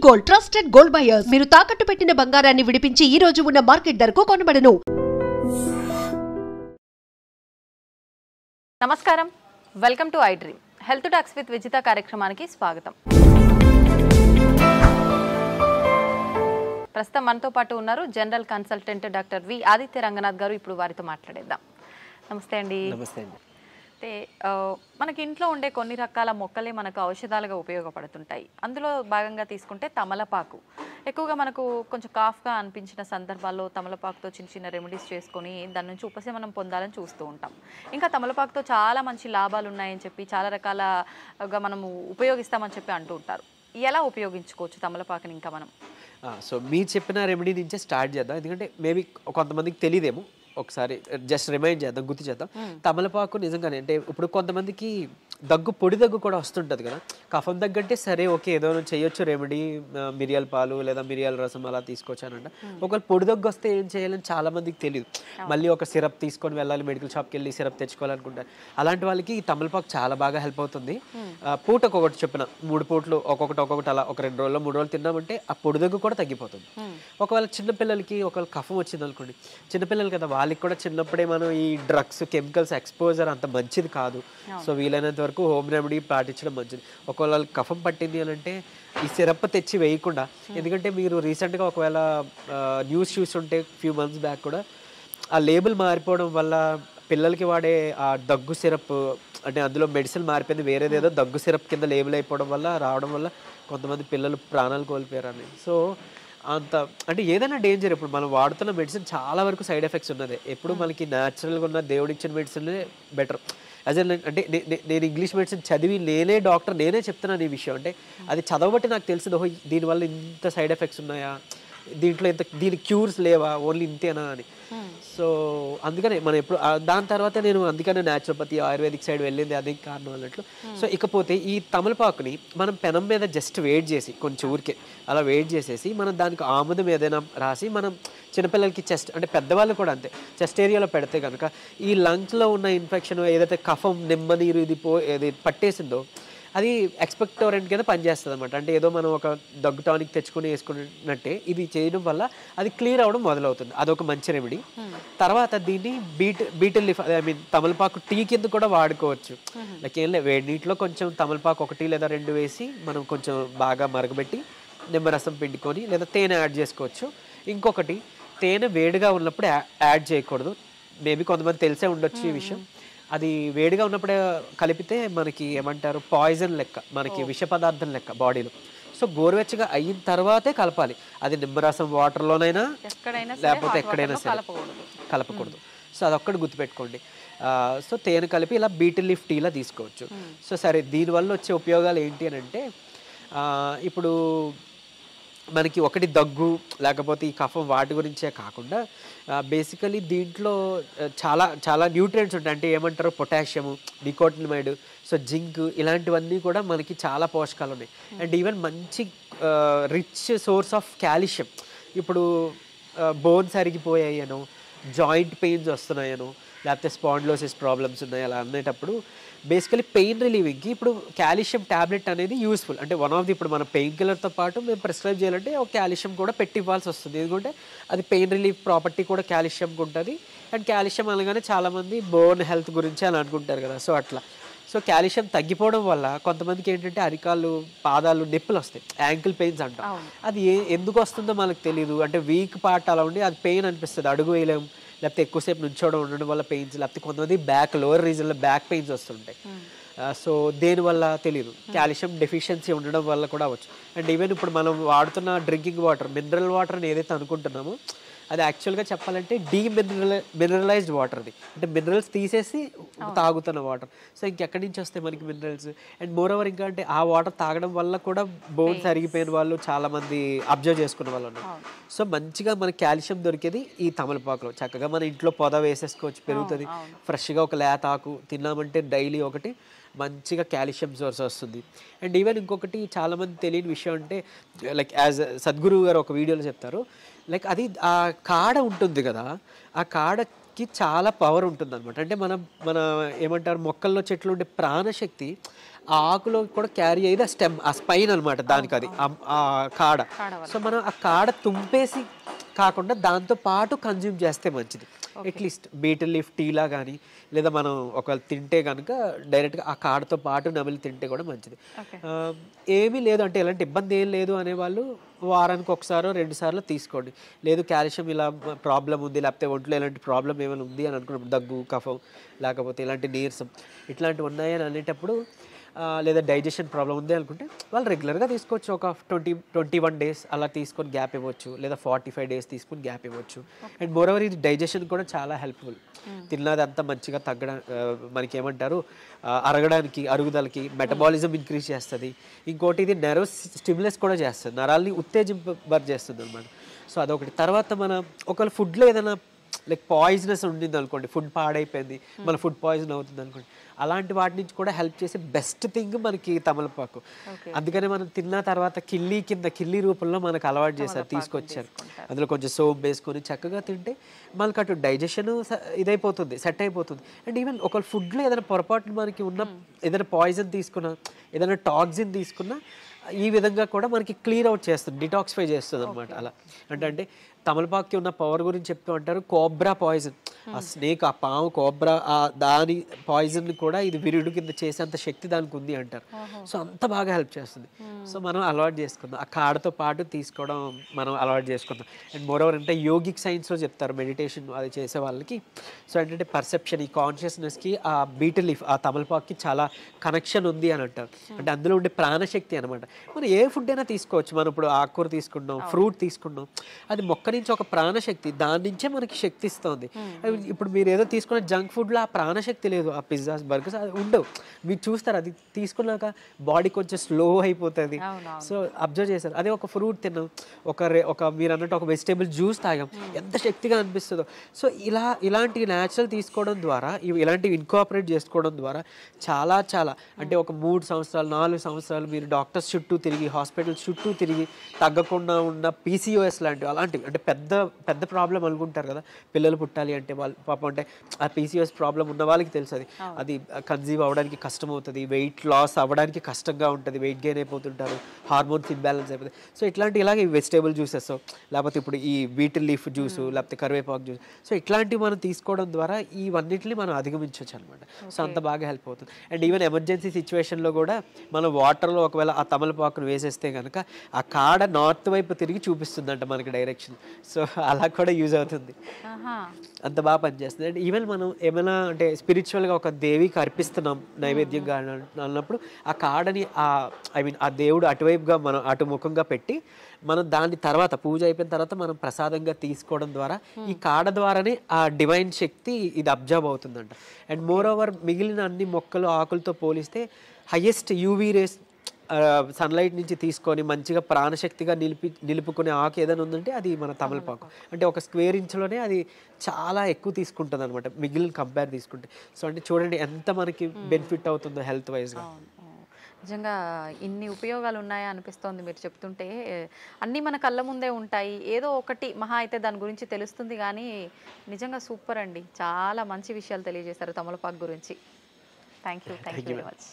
Gold trusted gold buyers మీరు తాకట్టు పెట్టిన బంగారాన్ని విడిపించి ఈ రోజు ఉన్న మార్కెట్ ధరకు కొనబడను. నమస్కారం, welcome to I dream health talks with Vijitha కార్యక్రమానికి స్వాగతం. ప్రస్తుతం మనతో పాటు ఉన్నారు general consultant doctor V Aditya Ranganath గారు. ఇప్పుడు వారితో మాట్లాడేద్దాం. నమస్తే అండి. నమస్తే అండి. అంటే మనకి ఇంట్లో ఉండే కొన్ని రకాల మొక్కలే మనకు ఔషధాలుగా ఉపయోగపడుతుంటాయి. అందులో భాగంగా తీసుకుంటే తమలపాకు ఎక్కువగా మనకు కొంచెం కాఫ్గా అనిపించిన సందర్భాల్లో తమలపాకుతో చిన్న చిన్న రెమెడీస్ చేసుకొని దాని నుంచి ఉపశమనం పొందాలని చూస్తూ ఉంటాం. ఇంకా తమలపాకుతో చాలా మంచి లాభాలు ఉన్నాయని చెప్పి చాలా రకాలగా మనము ఉపయోగిస్తామని చెప్పి అంటూ ఉంటారు. ఎలా ఉపయోగించుకోవచ్చు తమలపాకుని ఇంకా మనం? సో మీరు చెప్పిన రెమెడీ నుంచే స్టార్ట్ చేద్దాం. ఎందుకంటే మేబీ కొంతమందికి తెలియదేమో, ఒకసారి జస్ట్ రిమైండ్ చేద్దాం, గుర్తు చేద్దాం. తమలపాకు నిజంగానే అంటే ఇప్పుడు కొంతమందికి పొడి దగ్గు కూడా వస్తుంటుంది కదా. కఫం దగ్గంటే సరే ఓకే ఏదో చేయొచ్చు రెమెడీ, మిరియాల పాలు లేదా మిరియాల రసం అలా తీసుకోవచ్చానంట. ఒకవేళ పొడి దగ్గు వస్తే ఏం చేయాలని చాలా మందికి తెలియదు. మళ్ళీ ఒక సిరప్ తీసుకొని వెళ్ళాలి, మెడికల్ షాప్కి వెళ్ళి సిరప్ తెచ్చుకోవాలనుకుంటారు. అలాంటి వాళ్ళకి ఈ తమలపాకు చాలా బాగా హెల్ప్ అవుతుంది. పూటకు ఒకటి చెప్పిన 3 పూటలు ఒక్కొక్కటి అలా ఒక 2 రోజుల్లో 3 రోజులు తిన్నామంటే ఆ పొడి దగ్గు కూడా తగ్గిపోతుంది. ఒకవేళ చిన్నపిల్లలకి ఒకవేళ కఫం వచ్చింది అనుకోండి, చిన్నపిల్లలు కదా, వాళ్ళకి కూడా చిన్నప్పుడే మనం ఈ డ్రగ్స్ కెమికల్స్ ఎక్స్పోజర్ అంత మంచిది కాదు. సో వీలైనంత వరకు హోమ్ రెమెడీ పాటించడం మంచిది. ఒకవేళ కఫం పట్టింది అని అంటే ఈ సిరప్ తెచ్చి వేయకుండా, ఎందుకంటే మీరు రీసెంట్గా ఒకవేళ న్యూస్ చూస్తుంటే ఫ్యూ మంత్స్ బ్యాక్ కూడా ఆ లేబుల్ మారిపోవడం వల్ల పిల్లలకి వాడే ఆ దగ్గు సిరప్ అంటే అందులో మెడిసిన్ మారిపోయింది, వేరేదేదో దగ్గు సిరప్ కింద లేబుల్ అయిపోవడం వల్ల రావడం వల్ల కొంతమంది పిల్లలు ప్రాణాలు కోల్పోయారని. సో అంత అంటే ఏదైనా డేంజర్. ఇప్పుడు మనం వాడుతున్న మెడిసిన్ చాలా వరకు సైడ్ ఎఫెక్ట్స్ ఉన్నదే. ఎప్పుడు మనకి న్యాచురల్గా ఉన్న దేవుడిచ్చిన మెడిసిన్లే బెటర్. యాజ్ అంటే నేను ఇంగ్లీష్ మెడిసిన్ చదివి నేనే డాక్టర్, నేనే చెప్తున్నాను ఈ విషయం. అంటే అది చదవబట్టి నాకు తెలిసింది, ఓహో దీనివల్ల ఇంత సైడ్ ఎఫెక్ట్స్ ఉన్నాయా, దీంట్లో దీనికి క్యూర్స్ లేవా, ఓన్లీ ఇంతేనా అని. సో అందుకనే మనం ఎప్పుడు దాని తర్వాత నేను అందుకనే న్యాచురోపతి ఆయుర్వేదిక్ సైడ్ వెళ్ళింది, అదే కారణం అన్నట్లు. సో ఇకపోతే ఈ తమలపాకుని మనం పెనం మీద జస్ట్ వేడి చేసి కొంచెం ఊరికే అలా వేడి చేసేసి మనం దానికి ఆముదం ఏదైనా రాసి మనం చిన్నపిల్లలకి చెస్ట్ అంటే పెద్దవాళ్ళు కూడా అంతే చెస్ట్ ఏరియాలో పెడితే కనుక ఈ లంగ్స్లో ఉన్న ఇన్ఫెక్షన్ ఏదైతే కఫం నిమ్మ నీరు ఏది పట్టేసిందో అది ఎక్స్పెక్టోరెంట్ కింద పనిచేస్తుంది అనమాట. అంటే ఏదో మనం ఒక దగ్గు టానిక్ తెచ్చుకొని వేసుకున్నట్టే ఇది చేయడం వల్ల అది క్లియర్ అవ్వడం మొదలవుతుంది. అదొక మంచి రెమెడీ. తర్వాత దీన్ని బీటిల్ లీఫ్ ఐ మీన్ తమలపాకు టీ కింద కూడా వాడుకోవచ్చు. లైక్ ఏం లేదు, వేడి నీటిలో కొంచెం తమలపాకు 1 లేదా 2 వేసి మనం కొంచెం బాగా మరగబెట్టి నిమ్మరసం పిండుకొని లేదా తేనె యాడ్ చేసుకోవచ్చు. ఇంకొకటి, తేనె వేడిగా ఉన్నప్పుడు యాడ్ చేయకూడదు. మేబీ కొంతమంది తెలిసే ఉండొచ్చు ఈ విషయం. అది వేడిగా ఉన్నప్పుడే కలిపితే మనకి ఏమంటారు పాయిజన్ లెక్క, మనకి విష పదార్థం లెక్క బాడీలో. సో గోరువెచ్చగా అయిన తర్వాతే కలపాలి. అది నిమ్మరసం వాటర్లోనైనా లేకపోతే ఎక్కడైనా సరే కలపకూడదు. సో అదొక్కటి గుర్తుపెట్టుకోండి. సో తేనె కలిపి ఇలా బీటిల్ లీఫ్ టీలా తీసుకోవచ్చు. సో సరే, దీనివల్ల వచ్చే ఉపయోగాలు ఏంటి అని అంటే ఇప్పుడు మనకి ఒకటి దగ్గు లేకపోతే ఈ కఫం వాటి గురించే కాకుండా బేసికలీ దీంట్లో చాలా చాలా న్యూట్రియంట్స్ ఉంటాయి. అంటే ఏమంటారు, పొటాషియము, నికోటినమైడ్, సో జింక్, ఇలాంటివన్నీ కూడా మనకి చాలా పోషకాలు ఉన్నాయి. అండ్ ఈవెన్ మంచి రిచ్ సోర్స్ ఆఫ్ కాల్షియం. ఇప్పుడు బోన్స్ అరిగిపోయాయనో, జాయింట్ పెయిన్స్ వస్తున్నాయనో, లేకపోతే స్పాండిలోసిస్ ప్రాబ్లమ్స్ ఉన్నాయి అలా అనేటప్పుడు బేసికలీ పెయిన్ రిలీవింగ్కి ఇప్పుడు కాల్షియం ట్యాబ్లెట్ అనేది యూస్ఫుల్. అంటే వన్ ఆఫ్ ది, ఇప్పుడు మన పెయిన్ కిల్లర్తో పాటు మేము ప్రిస్క్రైబ్ చేయాలంటే ఒక కాల్షియం కూడా పెట్టి ఇవ్వాల్సి వస్తుంది. ఎందుకంటే అది పెయిన్ రిలీఫ్ ప్రాపర్టీ కూడా కాల్షియంకి ఉంటుంది. అండ్ కాల్షియం అనగానే చాలామంది బోన్ హెల్త్ గురించి అని అనుకుంటారు కదా. సో అట్లా సో కాల్షియం తగ్గిపోవడం వల్ల కొంతమందికి ఏంటంటే అరికాళ్ళు, పాదాలు నొప్పులు వస్తాయి, యాంకిల్ పెయిన్స్ అంటాం. అది ఎందుకు వస్తుందో మనకు తెలియదు. అంటే వీక్ పార్ట్ అలా ఉండి అది పెయిన్ అనిపిస్తుంది, అడుగు వేయలేము, లేకపోతే ఎక్కువసేపు నుంచోవడం ఉండడం వల్ల పెయిన్స్, లేకపోతే కొంతమంది లోవర్ రీజన్లో బ్యాక్ పెయిన్స్ వస్తుంటాయి. సో దేనివల్ల తెలియదు, కాల్షియం డెఫిషియన్సీ ఉండడం వల్ల కూడా అవ్వచ్చు. అండ్ ఈవెన్ ఇప్పుడు మనం వాడుతున్న డ్రింకింగ్ వాటర్, మినరల్ వాటర్ అని ఏదైతే అనుకుంటున్నామో అది యాక్చువల్గా చెప్పాలంటే మినరలైజ్డ్ వాటర్. అది అంటే మినరల్స్ తీసేసి తాగుతున్న వాటర్. సో ఇంకెక్కడి నుంచి వస్తాయి మనకి మినరల్స్? అండ్ మోర్ ఓవర్ ఇంకా అంటే ఆ వాటర్ తాగడం వల్ల కూడా బోన్స్ అరిగిపోయిన వాళ్ళు చాలామంది అబ్జర్వ్ చేసుకునే వాళ్ళు ఉన్నారు. సో మంచిగా మనకి కాల్షియం దొరికేది ఈ తమలపాకులో. చక్కగా మన ఇంట్లో పొద వేసేసుకోవచ్చు, పెరుగుతుంది. ఫ్రెష్గా ఒక లేత ఆకు తిన్నామంటే డైలీ ఒకటి మంచిగా కాల్షియం సోర్స్ వస్తుంది. అండ్ ఈవెన్ ఇంకొకటి చాలామంది తెలియని విషయం అంటే, లైక్ యాజ్ సద్గురు గారు ఒక వీడియోలో చెప్తారు, లైక్ అది ఆ కాడ ఉంటుంది కదా, ఆ కాడకి చాలా పవర్ ఉంటుంది అనమాట. అంటే మన ఏమంటారు మొక్కల్లో చెట్లు ఉండే ప్రాణశక్తి ఆ ఆకులో కూడా క్యారీ అయ్యేది ఆ స్టెమ్, ఆ స్పైన్ అనమాట దానికి, అది ఆ కాడ. సో మనం ఆ కాడ తుంపేసి కాకుండా దాంతో పాటు కన్జ్యూమ్ చేస్తే మంచిది. అట్లీస్ట్ బీటర్ లీఫ్ టీలా కానీ, లేదా మనం ఒకవేళ తింటే కనుక డైరెక్ట్గా ఆ కాడతో పాటు నమిలి తింటే కూడా మంచిది. ఏమీ లేదు అంటే ఎలాంటి ఇబ్బంది ఏం లేదు అనేవాళ్ళు వారానికి ఒకసారో 2 సార్లు తీసుకోండి. లేదు కాల్షియం ఇలా ప్రాబ్లం ఉంది, లేకపోతే ఒంట్లో ఇలాంటి ప్రాబ్లం ఏమైనా ఉంది అని అనుకున్నప్పుడు, దగ్గు, కఫం, లేకపోతే ఇలాంటి నీరసం ఇట్లాంటివి ఉన్నాయని అనేటప్పుడు, లేదా డైజెషన్ ప్రాబ్లం ఉంది అనుకుంటే వాళ్ళు రెగ్యులర్గా తీసుకోవచ్చు. ఒక 21 డేస్ అలా తీసుకొని గ్యాప్ ఇవ్వచ్చు, లేదా 45 డేస్ తీసుకొని గ్యాప్ ఇవ్వచ్చు. అండ్ మోరోవర్ ఇది డైజెషన్ కూడా చాలా హెల్ప్ఫుల్. తిన్నది అంతా మంచిగా మనకి ఏమంటారు, అరగడానికి, అరుగుదలకి, మెటబాలిజం ఇంక్రీజ్ చేస్తుంది. ఇంకోటి ఇది నెర్వ్ స్టిమ్యులస్ కూడా చేస్తుంది, నరాల్ని ఉత్తేజింపబరిచేస్తుంది అనమాట. సో అదొకటి. తర్వాత మన ఒకవేళ ఫుడ్లో ఏదైనా లైక్ పాయిజనస్ ఉండింది అనుకోండి, ఫుడ్ పాడైపోయింది, మన ఫుడ్ పాయిజన్ అవుతుంది అనుకోండి, అలాంటి వాటి నుంచి కూడా హెల్ప్ చేసే బెస్ట్ థింగ్ మనకి తమలపాకు. అందుకనే మనం తిన్న తర్వాత కిల్లీ రూపంలో మనకు అలవాటు చేశారు, తీసుకొచ్చారు. అందులో కొంచెం సోప్ వేసుకొని చక్కగా తింటే మనకు అటు డైజెషన్ ఇదైపోతుంది, సెట్ అయిపోతుంది. అండ్ ఈవెన్ ఒకవేళ ఫుడ్లో ఏదైనా పొరపాటు మనకి ఉన్న, ఏదైనా పాయిజన్ తీసుకున్నా, ఏదైనా టాక్సిన్ తీసుకున్నా, ఈ విధంగా కూడా మనకి క్లియర్ అవుట్ చేస్తుంది, డిటాక్సిఫై చేస్తుంది అనమాట. అలా అంటే తమలపాకుకి ఉన్న పవర్ గురించి చెప్తూ అంటారు, కోబ్రా పాయిజన్, ఆ స్నేక్, ఆ పాము కోబ్రా, దాని పాయిజన్ కూడా ఇది విరుడు కింద చేసేంత శక్తి దానికి ఉంది అంటారు. సో అంత బాగా హెల్ప్ చేస్తుంది. సో మనం అలవాటు చేసుకుందాం, ఆ కాడతో పాటు తీసుకోవడం మనం అలవాటు చేసుకుందాం. అండ్ మోరోవర్ అంటే యోగిక్ సైన్స్లో చెప్తారు, మెడిటేషన్ అది చేసే వాళ్ళకి. సో ఏంటంటే పర్సెప్షన్, ఈ కాన్షియస్నెస్కి ఆ బీటర్ లీఫ్, ఆ తమలపాకుకి చాలా కనెక్షన్ ఉంది అని అంటారు. అంటే అందులో ఉండే ప్రాణశక్తి అనమాట. మనం ఏ ఫుడ్ అయినా తీసుకోవచ్చు. మనం ఇప్పుడు ఆకుకూర తీసుకున్నాం, ఫ్రూట్ తీసుకున్నాం, అది మొక్క నుంచి ఒక ప్రాణశక్తి, దాని నుంచే మనకి శక్తి ఇస్తుంది. ఇప్పుడు మీరు ఏదో తీసుకున్న జంక్ ఫుడ్లో ఆ ప్రాణశక్తి లేదు, ఆ పిజ్జాస్, బర్గర్స్ అది ఉండవు. మీరు చూస్తారు, అది తీసుకున్నాక బాడీ కొంచెం స్లో అయిపోతుంది. సో అబ్జర్వ్ చేశారు. అదే ఒక ఫ్రూట్ తిన్నాం, ఒక మీరు అన్నట్టు ఒక వెజిటేబుల్ జ్యూస్ తాగాం, ఎంత శక్తిగా అనిపిస్తుందో. సో ఇలాంటి న్యాచురల్ తీసుకోవడం ద్వారా, ఇలాంటివి ఇన్కాపరేట్ చేసుకోవడం ద్వారా చాలా అంటే ఒక 3 సంవత్సరాలు 4 సంవత్సరాలు మీరు డాక్టర్స్ చుట్టూ తిరిగి, హాస్పిటల్స్ చుట్టూ తిరిగి తగ్గకుండా ఉన్న PCOS లాంటివి, అలాంటివి అంటే పెద్ద ప్రాబ్లం అనుకుంటారు కదా, పిల్లలు పుట్టాలి అంటే వాళ్ళు పాపం, అంటే ఆ PCOS ప్రాబ్లం ఉన్న వాళ్ళకి తెలుసు అది కన్సీవ్ అవ్వడానికి కష్టం అవుతుంది, వెయిట్ లాస్ అవ్వడానికి కష్టంగా ఉంటుంది, వెయిట్ గెయిన్ అయిపోతుంటారు, హార్మోన్స్ ఇంబ్యాలెన్స్ అయిపోతుంది. సో ఇలాగే వెజిటేబుల్ జ్యూసెస్, లేకపోతే ఇప్పుడు ఈ బీటర్ లీఫ్ జ్యూస్, లేకపోతే కరివేపాకు జ్యూస్, సో ఇట్లాంటివి మనం తీసుకోవడం ద్వారా ఇవన్నిటిని మనం అధిగమించవచ్చు అనమాట. సో అంత బాగా హెల్ప్ అవుతుంది. అండ్ ఈవెన్ ఎమర్జెన్సీ సిచ్యువేషన్లో కూడా మనం వాటర్లో ఒకవేళ ఆ తమలపాకును వేసేస్తే కనుక ఆ కాడ నార్త్ వైపు తిరిగి చూపిస్తుందంట మనకి డైరెక్షన్. సో అలా కూడా యూజ్ అవుతుంది, అంత బాగా పనిచేస్తుంది. అండ్ ఈవెన్ మనం ఏమైనా అంటే స్పిరిచువల్గా ఒక దేవికి అర్పిస్తున్నాం నైవేద్యంగా అన్నప్పుడు, ఆ కాడని ఆ దేవుడు అటువైపుగా మనం అటు ముఖంగా పెట్టి, మనం దాని తర్వాత పూజ అయిపోయిన తర్వాత మనం ప్రసాదంగా తీసుకోవడం ద్వారా ఈ కాడ ద్వారానే ఆ డివైన్ శక్తి ఇది అబ్జర్వ్ అవుతుందంట. అండ్ మోర్ ఓవర్ మిగిలిన అన్ని మొక్కలు, ఆకులతో పోలిస్తే హైయెస్ట్ యూవీ రేస్ సన్లైట్ నుంచి తీసుకొని మంచిగా ప్రాణశక్తిగా నిలుపుకునే ఆకు ఏదైనా ఉందంటే అది మన తమలపాకు. అంటే ఒక స్క్వేర్ ఇంచ్లోనే అది చాలా ఎక్కువ తీసుకుంటుంది అనమాట మిగిలిన కంపేర్ తీసుకుంటే. సో అంటే చూడండి ఎంత మనకి బెనిఫిట్ అవుతుందో హెల్త్ వైజ్గా. నిజంగా ఇన్ని ఉపయోగాలు ఉన్నాయా అనిపిస్తోంది మీరు చెప్తుంటే. అన్నీ మన కళ్ళ ముందే ఉంటాయి, ఏదో ఒకటి మహా అయితే దాని గురించి తెలుస్తుంది, కానీ నిజంగా సూపర్ అండి. చాలా మంచి విషయాలు తెలియజేశారు తమలపాకు గురించి. Thank you very much.